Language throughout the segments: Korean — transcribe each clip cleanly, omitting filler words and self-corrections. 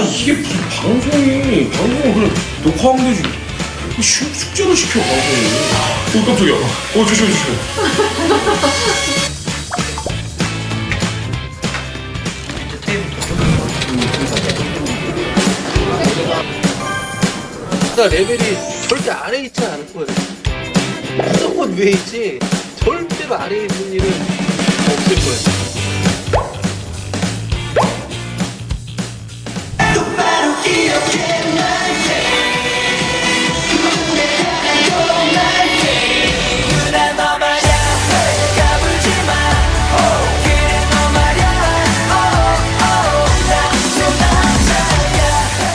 이게 무슨 방송을 그냥 녹화하면 되지. 숙제로 시켜 방송을. 깜짝이야. 조심해. 레벨이 절대 아래에 있지 않을 거예요. 무조건 위에 있지 절대로 아래에 있는 일은 없을 거예요.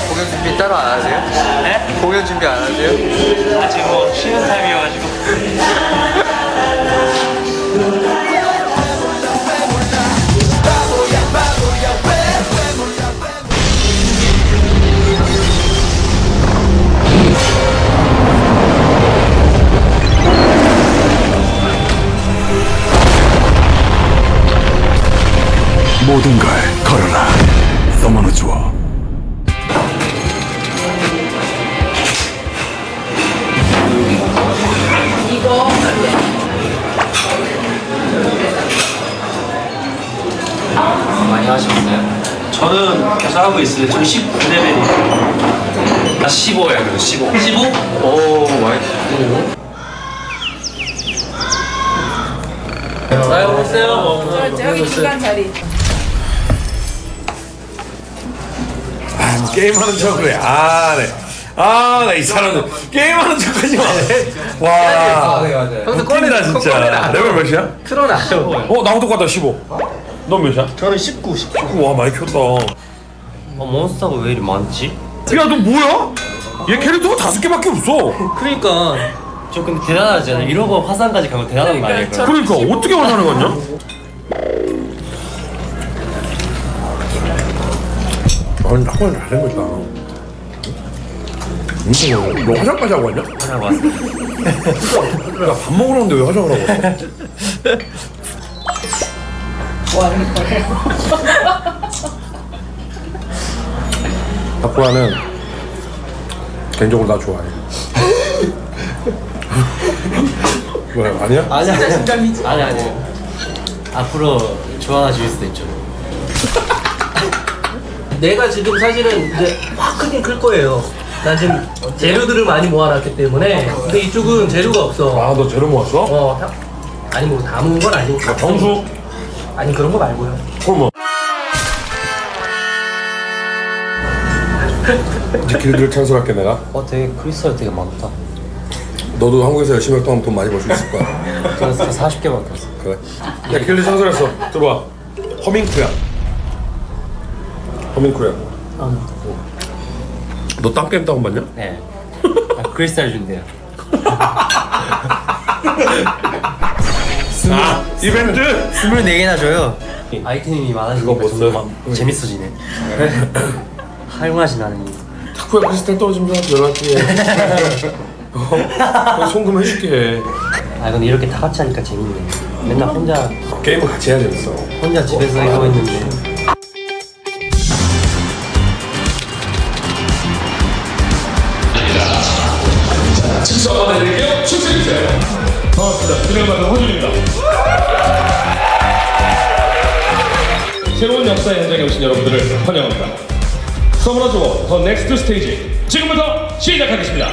공연 준비 따로 안 하세요? 네? 공연 준비 안 하세요? 아직 뭐 쉬는 타임이어가지고. 모든 걸 걸어라. 써머너 주어. 많이 하셨어요? 저는 계속 하고 있어요. 저 19레벨이에요. 나 15예요, 그래도 15. 15? 오, 많이. 자, 여보세요. 저기 중간 자리. 게임하는 척을 해. 나 이 사람들 게임하는 척하지 마. 와. 네 맞아요. 형도 웃긴다 진짜. 레벨 몇이야? 틀어놔. 나랑 똑같다 15. 넌 몇이야? 저는 19. 와 많이 켰다. 몬스터가 왜 이리 많지? 야 너 뭐야? 얘 캐릭터가 5개밖에 없어. 그러니까 저 근데 대단하지 않아요? 이러고 화산까지 가면 대단한 거 아닐까요? 그러니까 어떻게 화산을 갔냐? 아니 학원 잘된 거다. 너 화장까지 하고 왔냐? 화장 왔어. 야 밥 먹으러 왔는데 왜 화장을 하고 왔어? 닭구아는 개인적으로 나 좋아해. 왜 아니야? 아니. 앞으로 좋아하실 수도 있죠. 내가 지금 사실은 이제 확 크긴 클 거예요. 난 지금 재료들을 많이 모아놨기 때문에. 근데 이쪽은 재료가 없어. 아 너 재료 모았어? 아니 뭐 다 모은 건 아니고. 정수? 아니 그런 거 말고요. 콜모. 이제 길드를 찬설할게 내가. 되게 크리스탈 되게 많다. 너도 한국에서 열심히 활동하면 돈 많이 벌 수 있을 거야. 저는 40개밖에 없어. 그래. 야 길드 찬설했어. 들어봐. 허밍크야. 허밍크야. 너 땀 게임 다운받냐? 네. 크리스탈 준대요. 이벤트? 24개나 줘요. 아이템이 많아지니까 그거 못 써. 점점 재밌어지네. 할맛이 나는. 타쿠야 크리스탈 떨어지면 연락해. 송금 해줄게. 근데 이렇게 다 같이 하니까 재밌네. 맨날 혼자 게임은 같이 해야 재밌어. 혼자 집에서 이러고 있는데. 즉석 안내드릴게요. 축하드립니다. 반갑습니다. 진행을 맡은 허준입니다. 새로운 역사 현장에 오신 여러분들을 환영합니다. 서머너 주어 더 넥스트 스테이지 지금부터 시작하겠습니다.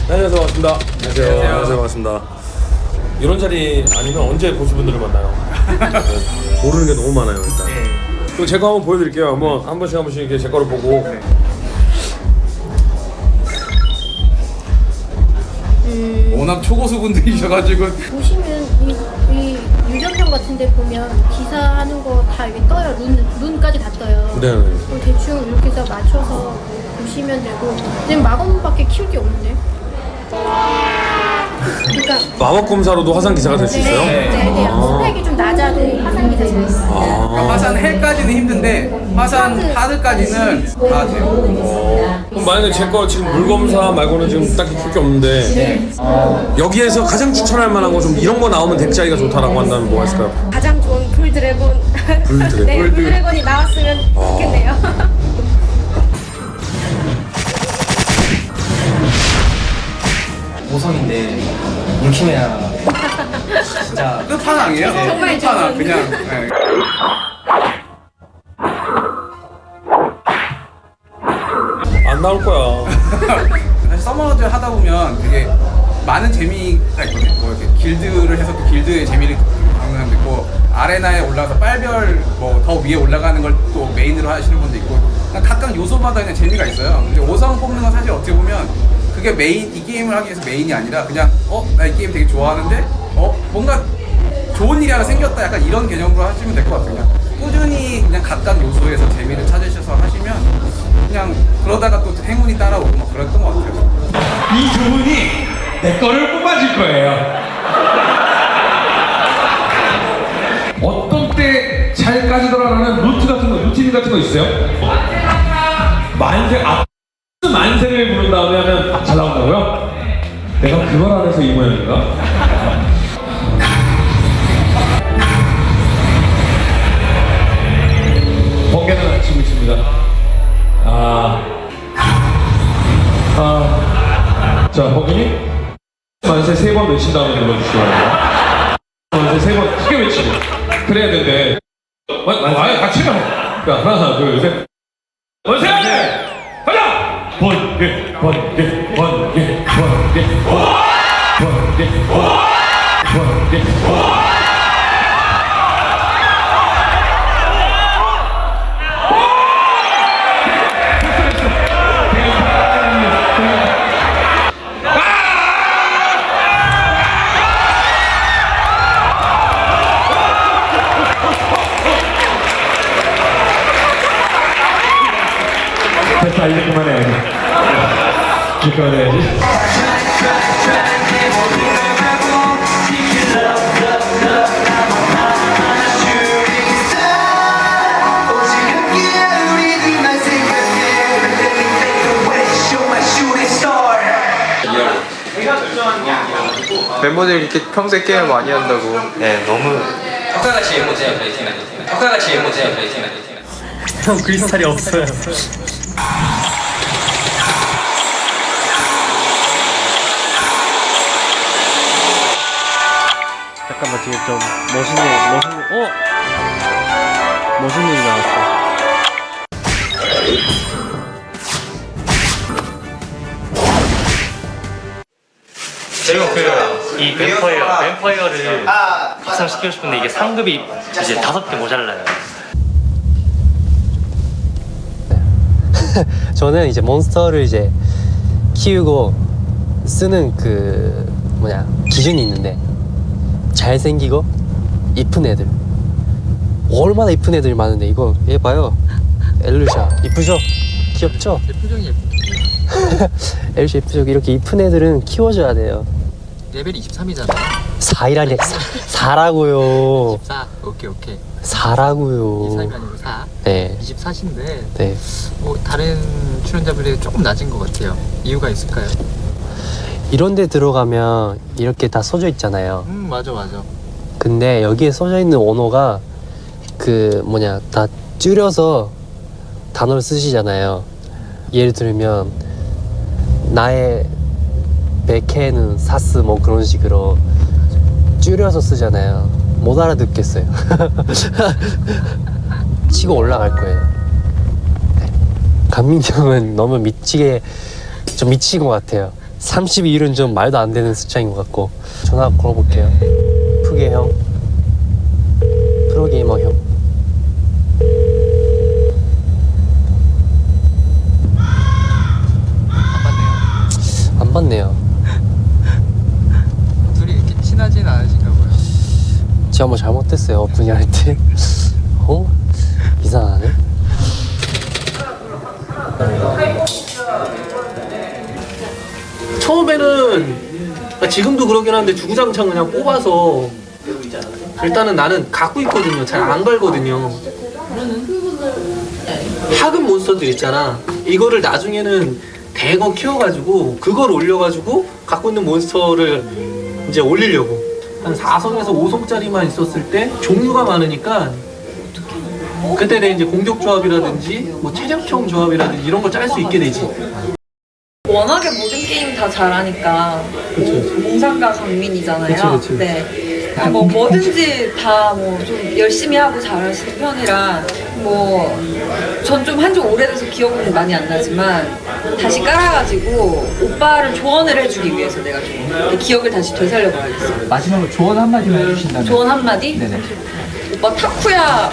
안녕하세요. 반갑습니다. 안녕하세요. 반갑습니다. 이런 자리 아니면 언제 고수분들을 만나요? 네. 모르는 게 너무 많아요 일단. 그럼 제 거 한번 보여드릴게요. 한 번씩 이렇게 제 거를 보고. 워낙 초고수분들이셔가지고 보시면 이 유전편 같은 데 보면 기사하는 거 다 여기 떠요. 눈까지 다 떠요. 네. 그럼 대충 이렇게 해서 맞춰서 보시면 되고 지금 마검밖에 키울 게 없는데 그러니까 마법 검사로도 화산 기사가 될 수 있어요? 네. 스펙이 좀 낮아도 화산 기사 잘 있어요. 화산 헬까지는 힘든데 화산 하드까지는 다 돼요. 그럼 만약에 제 거 지금 물 검사 말고는 지금 딱히 볼 게 없는데 여기에서 가장 추천할 만한 거 좀 이런 거 나오면 덱자리가 좋다라고 한다면 뭐가 있을까요? 가장 좋은 불드래곤. 불드래곤? 네, 불드래곤이 나왔으면 좋겠네요. 모성인데 물키메야 진짜 끝판왕이에요. 정말 끝판왕 좋은. 그냥. 네. 안 나올 거야. 사실 서머너즈 하다 보면 되게 많은 재미가 있거든요. 뭐 이렇게 길드를 해서 또 길드의 재미를 겪는 사람도 있고 아레나에 올라가서 빨별 뭐 더 위에 올라가는 걸 또 메인으로 하시는 분도 있고 그냥 각각 요소마다 그냥 재미가 있어요. 근데 5성 뽑는 건 사실 어떻게 보면 그게 메인 이 게임을 하기 위해서 메인이 아니라 그냥 나 이 게임 되게 좋아하는데 뭔가 좋은 일이 하나 생겼다 약간 이런 개념으로 하시면 될 것 같아요. 그냥 꾸준히 그냥 각각 요소에서 재미를 찾으셔서 하시면 그냥 그러다가 또 행운이 따라오고 막 그랬던 것 같아요. 이 두 분이 내 거를 뽑아줄 거예요. 어떤 때 잘 까지더라라는 루틴 같은 거 있어요? 만세를 부른 다음에 하면 잘 나온다고요? 내가 그걸 안 해서 이 모양인가? 번개는 안 치고 있습니다. 자, 번개님 만세 3번 외친 다음에 눌러주시기 바랍니다. 만세 3번 크게 외치고 그래야 되는데 아예 같이 가. 자, 하나 둘 셋 만세! 가자! 번개 번개 번개 번개 번개 번개 됐다, 이제 그만해야지. 그만해야지. 멤버들이 이렇게 평소에 게임을 많이 한다고. 네, 너무 턱같이 예모제요, 베이팅이나 턱같이 예모제요, 베이팅이나 형 크리스탈이 없어요. 잠깐만 지금 좀 멋있는 일이 나왔어. 그리고 이 뱀파이어를 확산시키고 싶은데 이게 상급이 이제 5개 모자라요. 저는 이제 몬스터를 이제 키우고 쓰는 그 기준이 있는데 잘생기고 이쁜 애들. 얼마나 이쁜 애들이 많은데 이거 얘 봐요. 엘루샤 이쁘죠? 귀엽죠? 표정이 예쁘. 엘루샤 이쁘죠? 이렇게 이쁜 애들은 키워줘야 돼요. 레벨이 23이잖아. 4이라니 4라고요. 24. 오케이. 4라고요. 23이 아니고 4. 네. 24신데 네. 뭐 다른 출연자들이 조금 낮은 것 같아요. 이유가 있을까요? 이런 데 들어가면 이렇게 다 써져 있잖아요. 맞아. 근데 여기에 써져 있는 언어가 다 줄여서 단어를 쓰시잖아요. 예를 들면 나의 백해는 사스 뭐 그런 식으로 줄여서 쓰잖아요. 못 알아듣겠어요. 치고 올라갈 거예요. 네. 강민이 형은 너무 좀 미친 것 같아요. 32일은 좀 말도 안 되는 숫자인 것 같고. 전화 걸어볼게요. 푸게 형, 프로게이머 형. 안 받네요. 둘이 이렇게 친하진 않으신가 봐요. 제가 뭐 잘못했어요 분야할 때. 이상하네. 처음에는 그러니까 지금도 그러긴 한데 주구장창 그냥 뽑아서 일단은 나는 갖고 있거든요. 잘 안 갈거든요. 하급 몬스터들 있잖아. 이거를 나중에는 대거 키워가지고 그걸 올려가지고 갖고 있는 몬스터를 이제 올리려고. 한 4성에서 5성짜리만 있었을 때 종류가 많으니까 그때 이제 공격 조합이라든지 뭐 체력형 조합이라든지 이런 걸 짤 수 있게 되지. 워낙에 모든 게임 다 잘하니까 몽상가 강민이잖아요. 그치. 네. 뭐 뭐든지 다 뭐 좀 열심히 하고 잘하시는 편이라 뭐 전 좀 한 지 오래돼서 기억은 많이 안 나지만 다시 깔아가지고 오빠를 조언을 해주기 위해서 내가 좀 기억을 다시 되살려 봐야겠어. 마지막으로 조언 한마디만 해주신다면. 조언 한마디? 네네. 오빠 타쿠야랑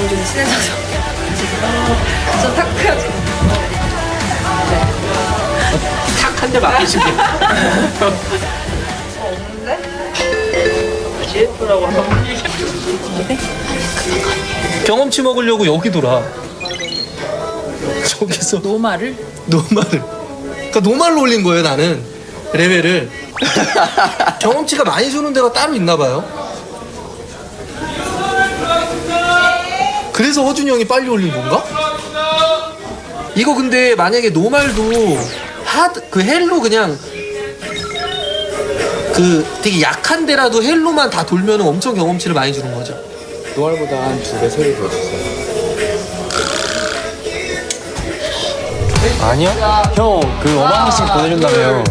좀 친해져서 저 타쿠야 좀 탁 한 대 맞기시게. 없는데? CF라고 한번 경험치 먹으려고 여기 돌아. 저기서 노말을? 그러니까 노말로 올린 거예요 나는 레벨을. 경험치가 많이 주는 데가 따로 있나 봐요. 그래서 허준이 형이 빨리 올린 건가? 이거 근데 만약에 노말도 그 헬로 그냥 그 되게 약한 데라도 헬로만 다 돌면 엄청 경험치를 많이 주는 거죠. 노알보다 한 2배, 3배 더 줬어요. 아니요? 형 그 5만 원씩 보내준다며요.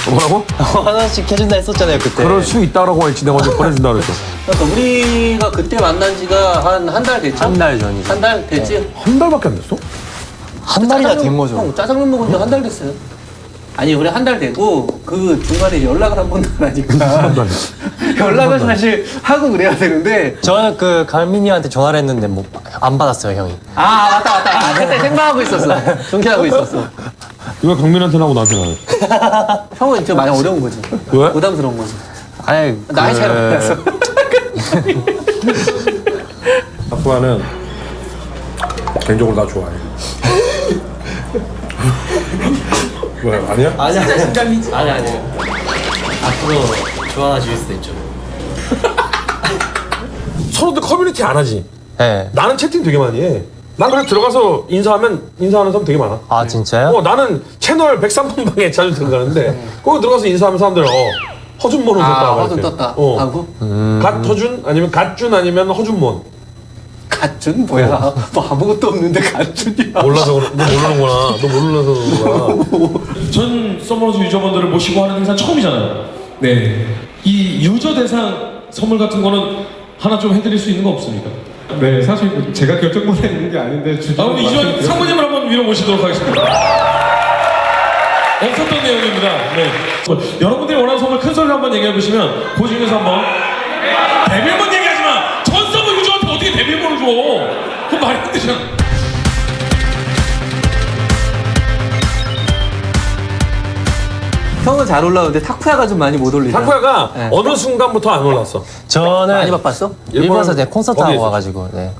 뭐라고? 5만 원씩 해준다 했었잖아요 그때. 그럴 수 있다라고 했지. 내가 언제 보내준다 그랬어. 그러니까 우리가 그때 만난 지가 한 달 됐죠? 한 달 전이죠. 한 달 됐지? 한 달밖에 안 됐어? 한 달이나 된 거죠. 형 짜장면 먹은 지 한 달 됐어요. 아니 우리 한 달 되고 그 중간에 연락을 한 번도 안 하니까 연락을 사실 하고 그래야 되는데 저는 그 갈민이한테 전화를 했는데 뭐 안 받았어요 형이. 아 맞다. 그때 생방하고 있었어. 중계하고 있었어. 이거 강민한테는 하고 나한테는 안 해. 형은 진짜 많이 어려운 거죠. 왜? 부담스러운 거죠. 아니 나이 차이가 많이 났어. 타쿠야는 개인적으로 나 좋아해. 왜 아니야? 아니야 심장이지. 아니 앞으로 좋아하실 수도 있죠. 서로들 커뮤니티 안 하지? 네. 나는 채팅 되게 많이 해. 난 그래 들어가서 인사하는 사람 되게 많아. 아 진짜요? 나는 채널 103번 방에 자주 들어가는데 거기 들어가서 인사하면 사람들 허준몬 오셨다. 허준 떴다 하고? 갓허준 아니면 갓준 아니면 허준몬. 갓준? 뭐야? 뭐 아무것도 없는데 갓준이야. 몰라서 너 모르는구나. 너 몰라서 그런 거야. 전 서머너즈 유저분들을 모시고 하는 행사 처음이잖아요. 네. 이 유저 대상 선물 같은 거는 하나 좀 해드릴 수 있는 거 없습니까? 네, 사실 제가 결정만 했는 게 아닌데 그럼 이전 상무님을 한번 위로 모시도록 하겠습니다. 없었던 내용입니다. 네. 여러분들이 원하는 선물 큰 소리로 한번 얘기해 보시면 그 중에서 한번 데뷔번 얘기하지 마. 전 서버 유저한테 어떻게 데뷔번을 줘? 그건 말이 안 되잖아. 형은 잘 올라오는데 타쿠야가 좀 많이 못 올리죠. 타쿠야가 네. 어느 순간부터 안 올랐어. 저는 많이 바빴어? 일본에서 제 콘서트 하고 와가지고. 네.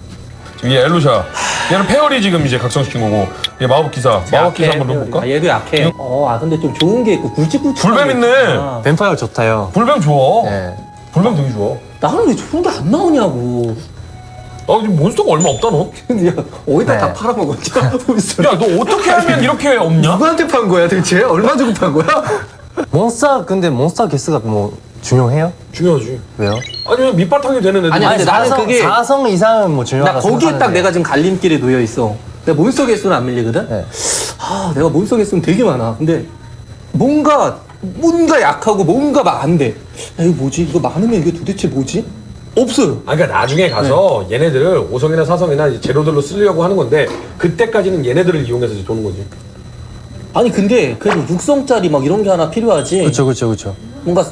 이게 엘루샤. 얘는 페어리 지금 이제 각성시킨 거고. 얘 마법 기사. 마법 기사 한번 해볼까? 얘도 약해. 근데 좀 좋은 게 있고 굵직굵직. 불뱀 있네. 뱀파이어 좋다요. 불뱀 좋아. 네. 불뱀 되게 좋아. 나는 왜 좋은 게 안 나오냐고. 지금 몬스터가 얼마 없다 너. 야, 어디다 네. 다 팔아먹었지? 야 너 어떻게 하면 이렇게 없냐? 누구한테 판 거야 대체? 얼마 주고 판 거야? 근데 몬스터 개수가 뭐 중요해요? 중요하지. 왜요? 아니면 밑바탕이 되는 애들. 아니 근데 나는 그게 4성 이상은 뭐 중요하다. 나 거기에 딱 내가 지금 갈림길에 놓여 있어. 내가 몬스터 개수는 안 밀리거든. 네. 내가 몬스터 개수는 되게 많아. 근데 뭔가 약하고 뭔가 막 안 돼. 야, 이거 뭐지? 이거 많으면 이게 도대체 뭐지? 없어요. 그러니까 나중에 가서 얘네들을 5성이나 4성이나 이제 제로들로 쓰려고 하는 건데 그때까지는 얘네들을 이용해서 이제 도는 거지. 아니 근데 그래도 6성짜리 막 이런 게 하나 필요하지. 그쵸. 뭔가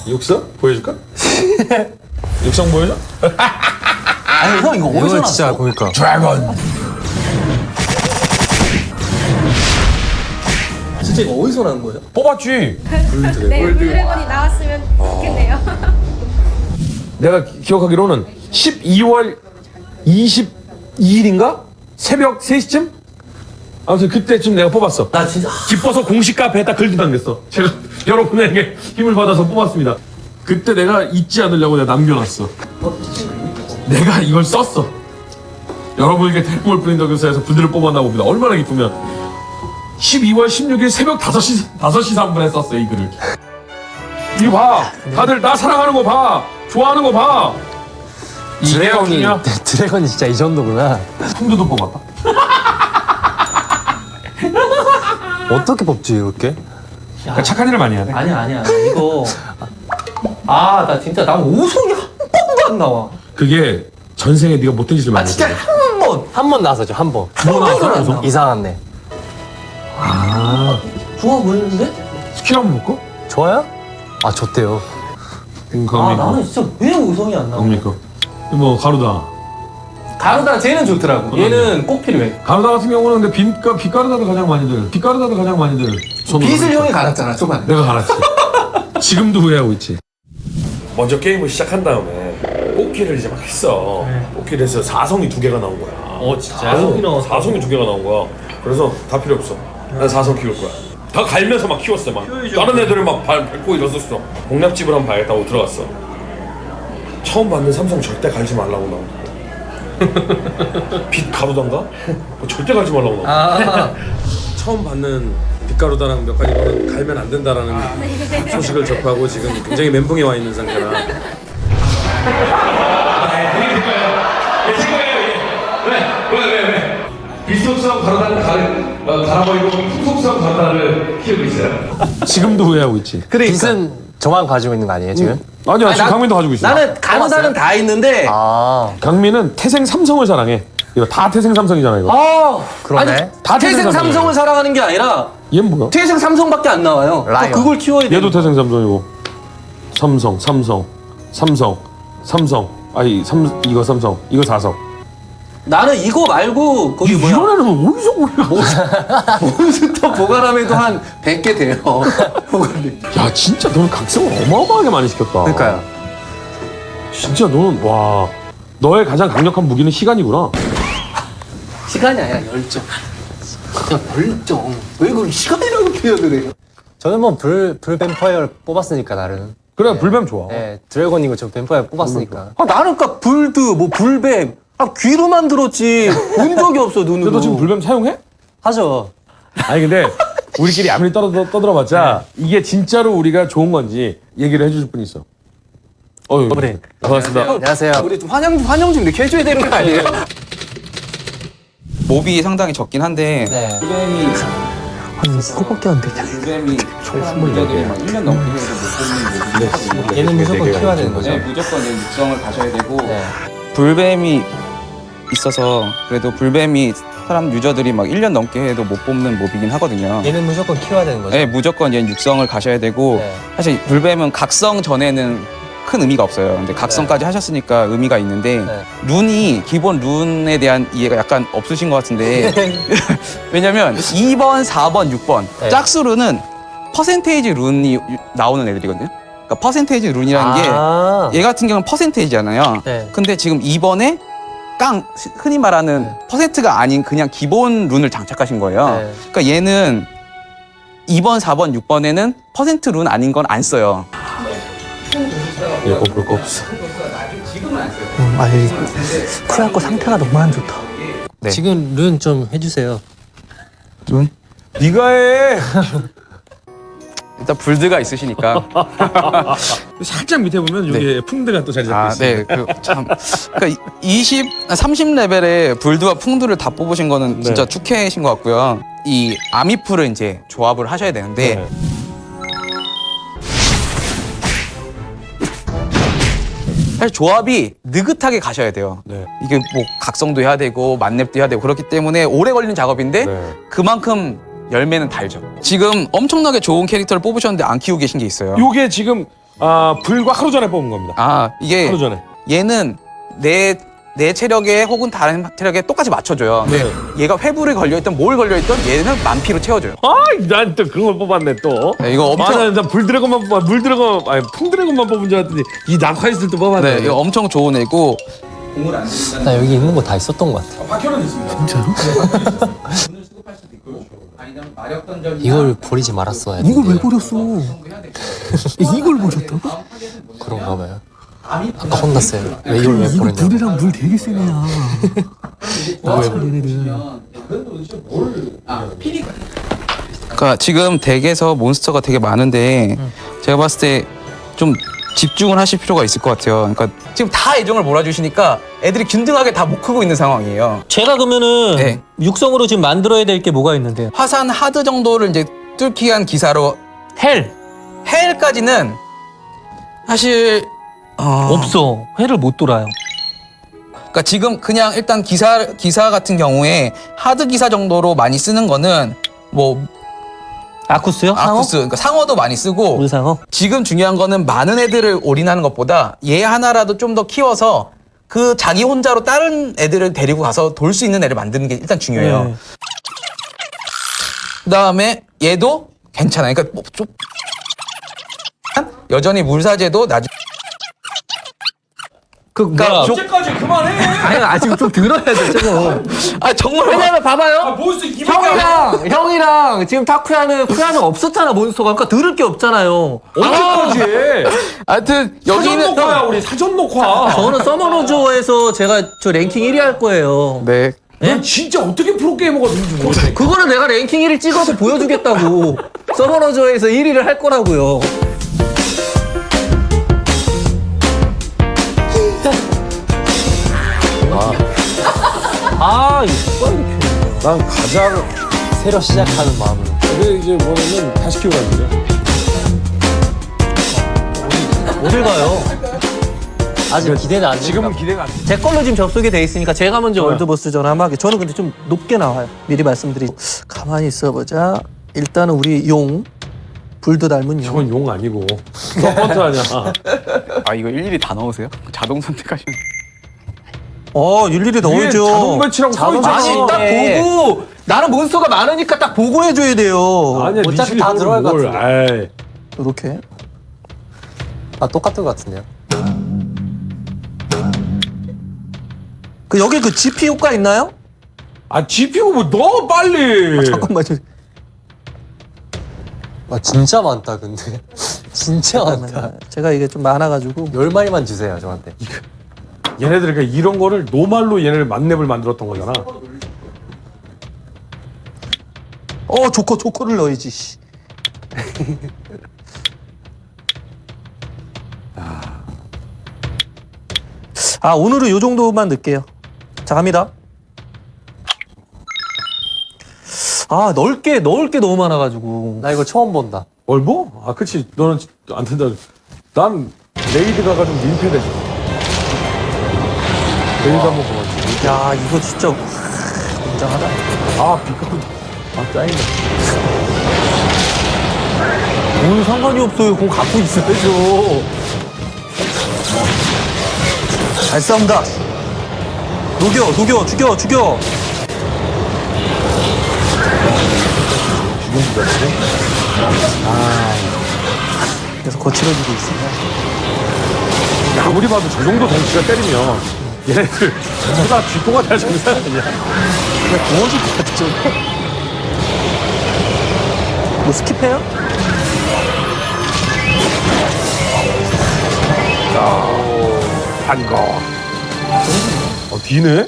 6성? 보여줄까? 6성 보여줘? 아니 형 이거 어디서 났어? 진짜 보니까. 드래곤. 진짜 이거 어디서 난 거예요? 뽑았지. 네, 블루드래곤이 나왔으면 좋겠네요. 내가 기억하기로는 12월 22일인가? 새벽 3시쯤? 아무튼 그때쯤 내가 뽑았어. 나 진짜 기뻐서 공식 카페에다 글도 남겼어. 제가 여러분에게 힘을 받아서 뽑았습니다. 그때 내가 잊지 않으려고 내가 남겨놨어. 내가 이걸 썼어. 여러분에게 대포를 뿌린다 교사에서 분들을 뽑았나 봅니다. 얼마나 기쁘면 12월 16일 새벽 5시 3분에 썼어 이 글을. 이거 봐. 다들 나 사랑하는 거 봐. 좋아하는 거 봐. 드래곤이 드래곤이 진짜 이 정도구나. 풍두도 뽑았다. 어떻게 뽑지 이렇게? 그러니까 착한 일을 많이 해야 돼. 아니야 이거 나 진짜 난 우승이 한 번도 안 나와. 그게 전생에 네가 못된 짓을 많이 했어. 한 번 나왔었죠 한 번. 뭐 나왔어? 이상한데. 좋아 보이는데? 스킬 한번 볼까? 좋아요? 좋대요. 나는 진짜 왜 우성이 안 뭡니까? 뭐 가루다. 가루다 쟤는 좋더라고. 얘는 꼭 필요해. 가루다 같은 경우는 근데 빛가루다도 가장 많이들. 빚을 형이 갈았잖아 초반에. 내가 갈았지. 지금도 후회하고 있지. 먼저 게임을 시작한 다음에 뽑기를 이제 막 했어. 뽑기를 해서 4성이 2개가 나온 거야. 진짜요? 4성이 2개가 나온 거야. 그래서 다 필요 없어. 난 4성 키울 거야. 다 갈면서 막 키웠어. 막 다른 애들을 막 밟고 이랬었어. 공략집을 한번 봐야겠다고 들어갔어. 처음 받는 삼성 절대 갈지 말라고 나오고. 빛 가루단가? 절대 갈지 말라고 나오고. 처음 받는 빛가루다랑 몇 가지 거는 갈면 안 된다라는 소식을 접하고 지금 굉장히 멘붕에 와 있는 상태라. 왜? 빛속성 가루다는 갈아버리고 풍속성 가루다를 키우고 있어요. 지금도 후회하고 있지. 빚은 저만 가지고 있는 거 아니에요 지금? 아니야 지금 강민도 가지고 있어. 나는 가루다는 다 있는데 강민은 태생 삼성을 사랑해. 이거 다 태생 삼성이잖아 이거. 그러네. 아니, 다 태생 삼성을 사랑하는 게 아니라 얘는 뭐야? 태생 삼성밖에 안 나와요. 라이언. 그걸 키워야 돼. 얘도 태생 삼성이고. 삼성. 이거 삼성. 이거 4성. 나는 이거 말고 거기 뭐야? 이런 애는 어디서 보냐? 몬스터 보가람에도 한 100개 돼요. 보가람이. 야 진짜 너는 각성을 어마어마하게 많이 시켰다. 그러니까요. 진짜 너는 와 너의 가장 강력한 무기는 시간이구나. 시간이 아니라 열정. 그냥 열정. 왜 그걸 시간이라고 표현을 해요? 저는 뭐 불 뱀파이어 뽑았으니까 나름. 그래 불뱀 좋아. 네 드래곤이고 저 뱀파이어 뽑았으니까. 나는 그니까 불드 뭐 불뱀 귀로만 들었지 본 적이 없어 눈으로. 너 지금 불뱀 사용해? 하죠. 아니 근데 우리끼리 아무리 떠들어봤자 이게 진짜로 우리가 좋은 건지 얘기를 해줄 분이 있어. 그래. 반갑습니다. 안녕하세요. 우리 좀 환영 좀 이렇게 해줘야 되는 거 아니에요? 몹이 상당히 적긴 한데 네. 불뱀이 그거밖에 안 되냐. 불뱀이 사람들이 막 1년 넘게 해도 못 뽑는 몹이 얘는 무조건 키워야 되는 거죠. 네, 무조건 이제 육성을 가셔야 되고 네. 불뱀이 있어서 그래도 불뱀이 사람 유저들이 막 1년 넘게 해도 못 뽑는 몹이긴 하거든요. 얘는 무조건 키워야 되는 거죠. 네, 무조건 이제 육성을 가셔야 되고 네. 사실 불뱀은 각성 전에는 큰 의미가 없어요. 근데 각성까지 하셨으니까 의미가 있는데 네. 룬이 기본 룬에 대한 이해가 약간 없으신 것 같은데 왜냐면 2번, 4번, 6번 네. 짝수 룬은 퍼센테이지 룬이 나오는 애들이거든요. 그러니까 퍼센테이지 룬이라는 게 얘 같은 경우는 퍼센테이지잖아요. 네. 근데 지금 2번에 흔히 말하는 퍼센트가 아닌 그냥 기본 룬을 장착하신 거예요. 네. 그러니까 얘는 2번, 4번, 6번에는 퍼센트 룬 아닌 건 안 써요. 얘 뽑을 거 없어. 아니 쿠야코 상태가 너무 안 좋다. 네. 지금 룬 좀 해주세요. 룬? 네가 해. 일단 불드가 있으시니까. 살짝 밑에 보면 여기 풍드가 또 자리 잡고 있어. 네. 그러니까 30레벨에 불드와 풍드를 다 뽑으신 거는 진짜 축해신 것 같고요. 이 아미풀을 이제 조합을 하셔야 되는데 사실 조합이 느긋하게 가셔야 돼요. 이게 뭐 각성도 해야 되고 만렙도 해야 되고 그렇기 때문에 오래 걸리는 작업인데 그만큼 열매는 달죠. 지금 엄청나게 좋은 캐릭터를 뽑으셨는데 안 키우고 계신 게 있어요. 요게 지금 불과 하루 전에 뽑은 겁니다. 이게 하루 전에. 얘는 내 체력에 혹은 다른 체력에 똑같이 맞춰줘요. 근데 얘가 회불에 걸려있던 뭘 걸려있던 얘는 만피로 채워줘요. 난 또 그런 걸 뽑았네 또. 네, 이거 엄청 난 불드래곤만 뽑아, 풍드래곤만 뽑은 줄 알았더니 이 낙화있을 때 뽑았네. 이거 엄청 좋은 애고 나 여기 있는 거 다 있었던 것 같아. 박혀는 있습니다. 진짜로? 이걸 버리지 말았어야 돼. 이걸 왜 버렸어? 이걸 버렸다고? 그런가 봐요. 아까 혼났어요. 왜 이걸 왜 이거 버렸냐고. 물이랑 물 되게 세네야. 그러니까 지금 덱에서 몬스터가 되게 많은데 제가 봤을 때 좀 집중을 하실 필요가 있을 것 같아요. 그러니까 지금 다 애정을 몰아주시니까 애들이 균등하게 다 못 크고 있는 상황이에요. 제가 그러면은 네. 육성으로 지금 만들어야 될 게 뭐가 있는데요? 화산 하드 정도를 이제 뚫기 위한 기사로 헬까지는 사실 없어. 회를 못 돌아요. 그러니까 지금 그냥 일단 기사 같은 경우에 하드 기사 정도로 많이 쓰는 거는 뭐 아쿠스요? 상어? 아쿠스 그러니까 상어도 많이 쓰고 물상어? 지금 중요한 거는 많은 애들을 올인하는 것보다 얘 하나라도 좀 더 키워서 그 자기 혼자로 다른 애들을 데리고 가서 돌 수 있는 애를 만드는 게 일단 중요해요. 네. 그다음에 얘도 괜찮아요. 그러니까 뭐 좀 여전히 물사제도 나중 그러니까 언제까지 그만해. 아니 아직 좀 들어야 돼 저거. 아 정말 왜냐면 봐봐요. 몬스터 형이랑 지금 타쿠야는 없었잖아 몬스터가. 그러니까 들을 게 없잖아요. 언제까지 해? 하여튼 사전 여기는 녹화야 우리 사전 녹화. 저는 서머노조에서 제가 저 랭킹 1위 할 거예요. 네. 넌 진짜 어떻게 프로게이머가 되는지 모르겠어. 그거는 내가 랭킹 1위 찍어서 보여주겠다고. 서머노조에서 1위를 할 거라고요. 이거 이렇게. 난 가장 새로 시작하는 마음으로. 근데 이제 뭐냐면 다시 키우라는 거죠. 어딜 가요? 아직 기대는 안 지금은 되니까. 기대가 안 돼. 제 걸로 지금 접속이 돼 있으니까 제가 먼저 월드보스전 하면 하게. 저는 근데 좀 높게 나와요. 미리 말씀드리고. 가만히 있어보자. 일단은 우리 용. 불도 닮은 용. 저건 용 아니고 서번트 아니야. 아 이거 일일이 다 넣으세요? 자동 선택하시면 일일이 넣어줘. 자동 배치라고 써 있잖아. 아니 딱 보고 나는 몬스터가 많으니까 딱 보고 해줘야 돼요. 아니야, 어차피 다 들어갈 것 같은데. 이렇게. 똑같은 것 같은데요. 그 여기 그 GP 효과 있나요? GPU 뭐 넣어 빨리. 잠깐만. 진짜 많다 근데. 진짜 많다. 제가 이게 좀 많아가지고 10마리만 주세요 저한테. 얘네들 그러니까 이런 거를 노말로 얘네를 만렙을 만들었던 거잖아. 조커를 넣어야지. 씨. 오늘은 요 정도만 넣을게요. 자, 갑니다. 넣을 게 너무 많아가지고. 나 이거 처음 본다. 얼보? 그치. 너는 안 된다. 난 레이드가 좀 민폐됐어. 레이드 한번 보았지. 야, 이거 진짜 굉장하다. 비카군. 짜인다. 뭘 상관이 없어요. 공 갖고 있어야죠. 잘 싸운다. 죽여. 그래서 거칠어지고 있습니다. 아무리 봐도 저 정도 덩치가 때리면 얘네들 전부 다 쥐포가 될 장난 아니야. 그냥 구워줄 것 같죠. 뭐 스킵해요? 반가워. 뒤네?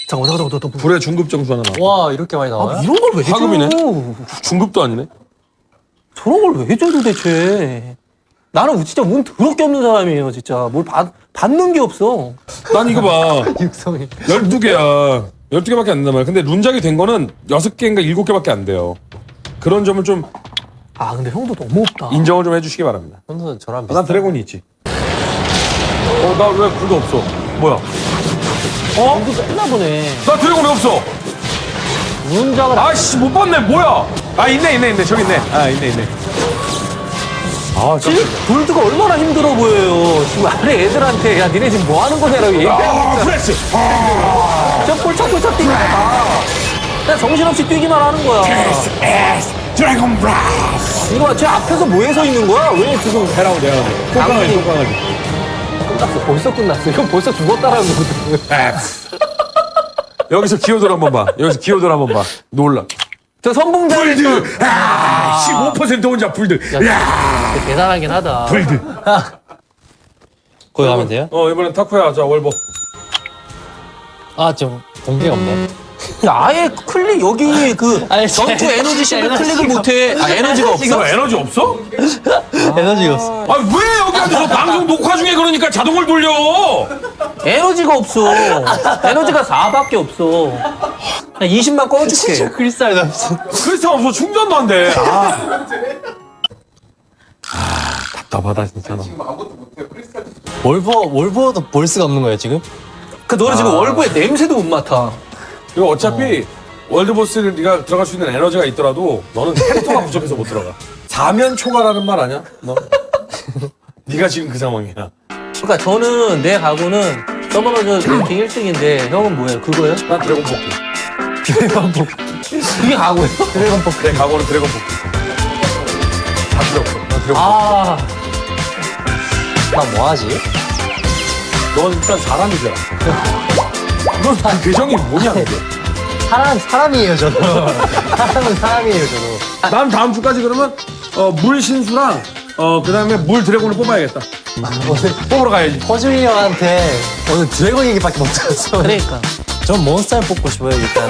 잠깐만. 불의 중급 점수 하나 나와. 와 이렇게 많이 나와요? 이런 걸 왜 해줘? 하급이네? 중급도 아니네? 저런 걸 왜 해줘 도대체. 나는 진짜 운 더럽게 없는 사람이에요 진짜. 뭘 받는 게 없어. 난 이거 봐. 육성이. 12개야. 12개밖에 안 된단 말이야. 근데 룬작이 된 거는 6개인가 7개밖에 안 돼요. 그런 점을 좀 근데 형도 너무 없다. 인정을 좀 해주시기 바랍니다. 형도 저랑 난 드래곤이 있지. 나 왜 불도 없어? 뭐야? 이거 뺐나 보네. 나 드래곤이 없어! 문장을 아이씨, 못 봤네, 뭐야! 있네. 저기 있네. 있네. 지금 돌드가 얼마나 힘들어 보여요. 지금 아래 애들한테 야 니네 지금 뭐 하는 거냐라고 얘기하고 프레스! 저 폴짝폴짝 뛰는 거야. 그냥 정신없이 뛰기만 하는 거야. 드래곤 브라스! 이거 제 앞에서 뭐해 서 있는 거야? 왜 지금 해라고 똥강아지. 끝났어. 벌써 끝났어. 이건 벌써 죽었다라는 거거든. 여기서 기어돌 한번 봐. 놀라. 저 선봉장 불드. 15% 혼자 불드. 대단하긴 하다. 불드. 거기 가면 돼요? 이번엔 타쿠야. 자 월보. 아, 좀 동기가 없네. 아예 클릭 여기 그 아니, 전투 에너지 싱글 클릭을 못해. 아 에너지가 없어? 에너지 없어? 에너지가 없어. 아 왜 여기 앉아서 방송 녹화 중에 그러니까 자동을 돌려? 에너지가 없어. 에너지가 4밖에 없어. 나 20만 꺼줄게. 크리스탈도 없어. 크리스탈 없어 충전도 안 돼. 답답하다 진짜 너. 월보도 볼 수가 없는 거예요 지금? 그 너는 지금 월보의 냄새도 못 맡아. 그리고 어차피 월드보스를 네가 들어갈 수 있는 에너지가 있더라도 너는 캐릭터가 부족해서 못 들어가. 사면 초과라는 말 아니야? 너? 네가 지금 그 상황이야. 그러니까 저는 내 각오는 서머너즈 랭킹 1등인데 형은 뭐예요? 그거예요? 난 드래곤 뽑기. 드래곤 뽑기. 그게 각오예요? 드래곤 뽑기. 내 각오는 드래곤 뽑기. 다 필요 없어. 난 드래곤 아. 나 뭐하지? 뽑기. 넌 일단 사람이잖아. 넌 그 계정이 뭐냐 그게. 사람이에요 저도. 사람은 사람이에요 저도. 난 다음 주까지 그러면 물 신수랑 그다음에 물 드래곤을 뽑아야겠다. 오늘 뽑으러 가야지. 허준이 형한테 오늘 드래곤 얘기밖에 못 들었어. 그러니까. 전 몬스터를 뽑고 싶어요 일단.